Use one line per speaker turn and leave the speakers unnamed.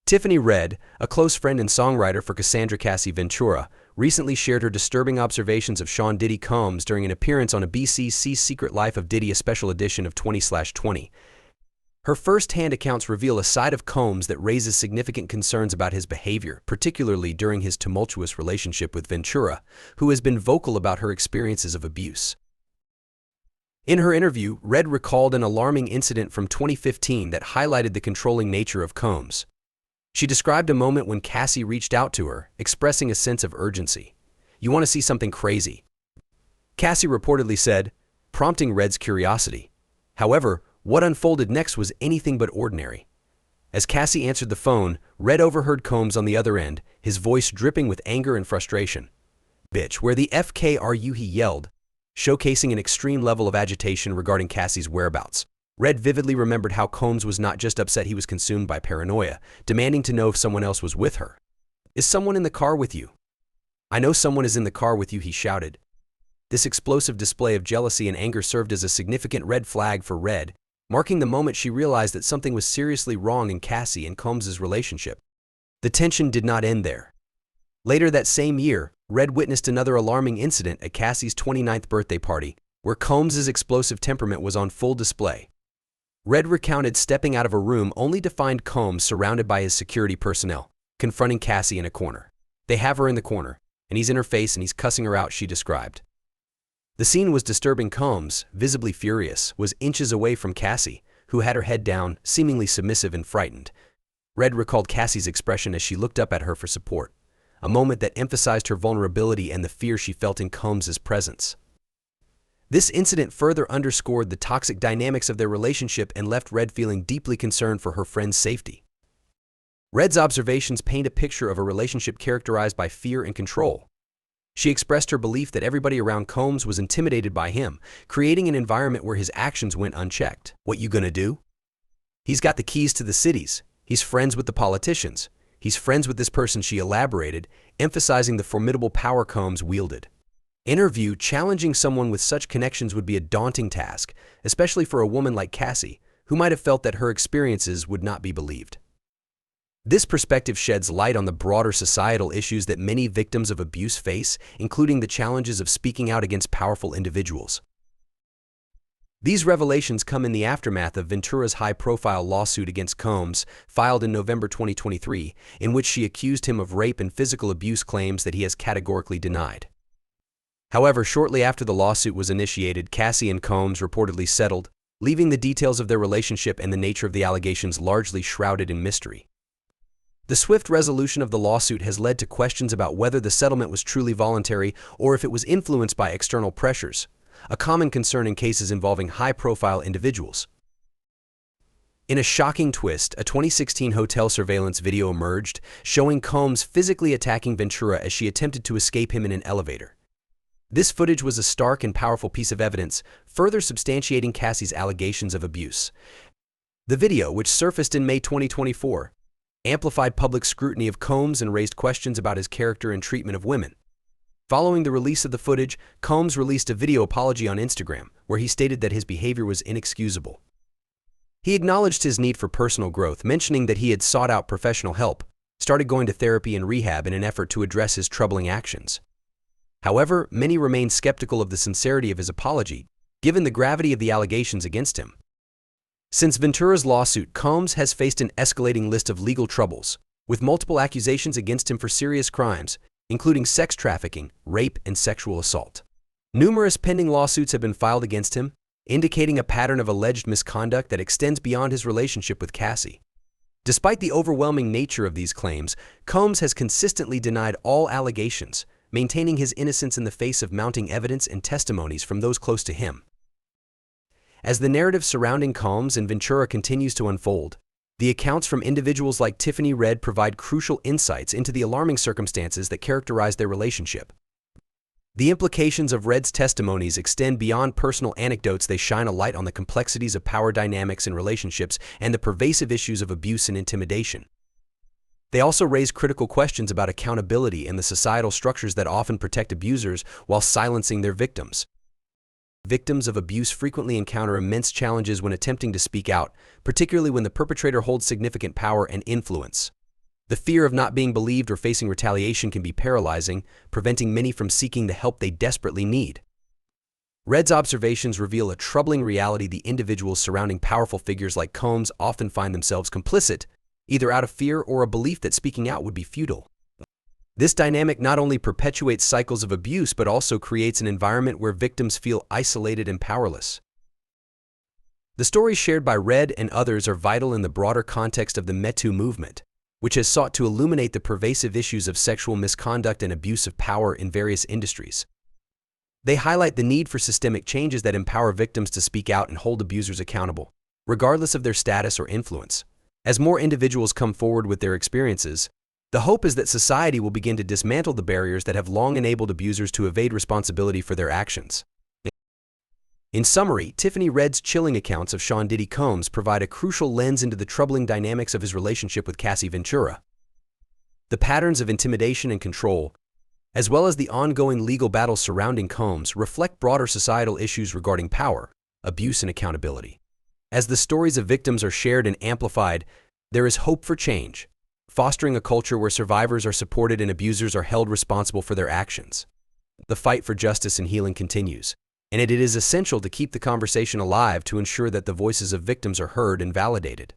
Tiffany Red, a close friend and songwriter for Cassie Ventura, recently shared her disturbing observations of Sean Diddy Combs during an appearance on a BCC's Secret Life of Diddy, a special edition of 20/20. Her first-hand accounts reveal a side of Combs that raises significant concerns about his behavior, particularly during his tumultuous relationship with Ventura, who has been vocal about her experiences of abuse. In her interview, Red recalled an alarming incident from 2015 that highlighted the controlling nature of Combs. She described a moment when Cassie reached out to her, expressing a sense of urgency. "You want to see something crazy?" Cassie reportedly said, prompting Red's curiosity. However, what unfolded next was anything but ordinary. As Cassie answered the phone, Red overheard Combs on the other end, his voice dripping with anger and frustration. "Bitch, where the FK are you?" he yelled, showcasing an extreme level of agitation regarding Cassie's whereabouts. Red vividly remembered how Combs was not just upset, he was consumed by paranoia, demanding to know if someone else was with her. "Is someone in the car with you?" "I know someone is in the car with you," he shouted. This explosive display of jealousy and anger served as a significant red flag for Red, marking the moment she realized that something was seriously wrong in Cassie and Combs' relationship. The tension did not end there. Later that same year, Red witnessed another alarming incident at Cassie's 29th birthday party, where Combs' explosive temperament was on full display. Red recounted stepping out of a room only to find Combs surrounded by his security personnel, confronting Cassie in a corner. "They have her in the corner, and he's in her face and he's cussing her out," she described. The scene was disturbing. Combs, visibly furious, was inches away from Cassie, who had her head down, seemingly submissive and frightened. Red recalled Cassie's expression as she looked up at her for support, a moment that emphasized her vulnerability and the fear she felt in Combs' presence. This incident further underscored the toxic dynamics of their relationship and left Red feeling deeply concerned for her friend's safety. Red's observations paint a picture of a relationship characterized by fear and control. She expressed her belief that everybody around Combs was intimidated by him, creating an environment where his actions went unchecked. "What you gonna do? He's got the keys to the cities. He's friends with the politicians. He's friends with this person," she elaborated, emphasizing the formidable power Combs wielded. In her view, challenging someone with such connections would be a daunting task, especially for a woman like Cassie, who might have felt that her experiences would not be believed. This perspective sheds light on the broader societal issues that many victims of abuse face, including the challenges of speaking out against powerful individuals. These revelations come in the aftermath of Ventura's high-profile lawsuit against Combs, filed in November 2023, in which she accused him of rape and physical abuse, claims that he has categorically denied. However, shortly after the lawsuit was initiated, Cassie and Combs reportedly settled, leaving the details of their relationship and the nature of the allegations largely shrouded in mystery. The swift resolution of the lawsuit has led to questions about whether the settlement was truly voluntary or if it was influenced by external pressures, a common concern in cases involving high-profile individuals. In a shocking twist, a 2016 hotel surveillance video emerged, showing Combs physically attacking Ventura as she attempted to escape him in an elevator. This footage was a stark and powerful piece of evidence, further substantiating Cassie's allegations of abuse. The video, which surfaced in May 2024, amplified public scrutiny of Combs and raised questions about his character and treatment of women. Following the release of the footage, Combs released a video apology on Instagram, where he stated that his behavior was inexcusable. He acknowledged his need for personal growth, mentioning that he had sought out professional help, started going to therapy and rehab in an effort to address his troubling actions. However, many remain skeptical of the sincerity of his apology, given the gravity of the allegations against him. Since Ventura's lawsuit, Combs has faced an escalating list of legal troubles, with multiple accusations against him for serious crimes, including sex trafficking, rape, and sexual assault. Numerous pending lawsuits have been filed against him, indicating a pattern of alleged misconduct that extends beyond his relationship with Cassie. Despite the overwhelming nature of these claims, Combs has consistently denied all allegations, maintaining his innocence in the face of mounting evidence and testimonies from those close to him. As the narrative surrounding Combs and Ventura continues to unfold, the accounts from individuals like Tiffany Red provide crucial insights into the alarming circumstances that characterize their relationship. The implications of Red's testimonies extend beyond personal anecdotes. They shine a light on the complexities of power dynamics in relationships and the pervasive issues of abuse and intimidation. They also raise critical questions about accountability and the societal structures that often protect abusers while silencing their victims. Victims of abuse frequently encounter immense challenges when attempting to speak out, particularly when the perpetrator holds significant power and influence. The fear of not being believed or facing retaliation can be paralyzing, preventing many from seeking the help they desperately need. Red's observations reveal a troubling reality: the individuals surrounding powerful figures like Combs often find themselves complicit, either out of fear or a belief that speaking out would be futile. This dynamic not only perpetuates cycles of abuse but also creates an environment where victims feel isolated and powerless. The stories shared by Red and others are vital in the broader context of the Me Too movement, which has sought to illuminate the pervasive issues of sexual misconduct and abuse of power in various industries. They highlight the need for systemic changes that empower victims to speak out and hold abusers accountable, regardless of their status or influence. As more individuals come forward with their experiences, the hope is that society will begin to dismantle the barriers that have long enabled abusers to evade responsibility for their actions. In summary, Tiffany Red's chilling accounts of Sean Diddy Combs provide a crucial lens into the troubling dynamics of his relationship with Cassie Ventura. The patterns of intimidation and control, as well as the ongoing legal battles surrounding Combs, reflect broader societal issues regarding power, abuse, and accountability. As the stories of victims are shared and amplified, there is hope for change, fostering a culture where survivors are supported and abusers are held responsible for their actions. The fight for justice and healing continues, and it is essential to keep the conversation alive to ensure that the voices of victims are heard and validated.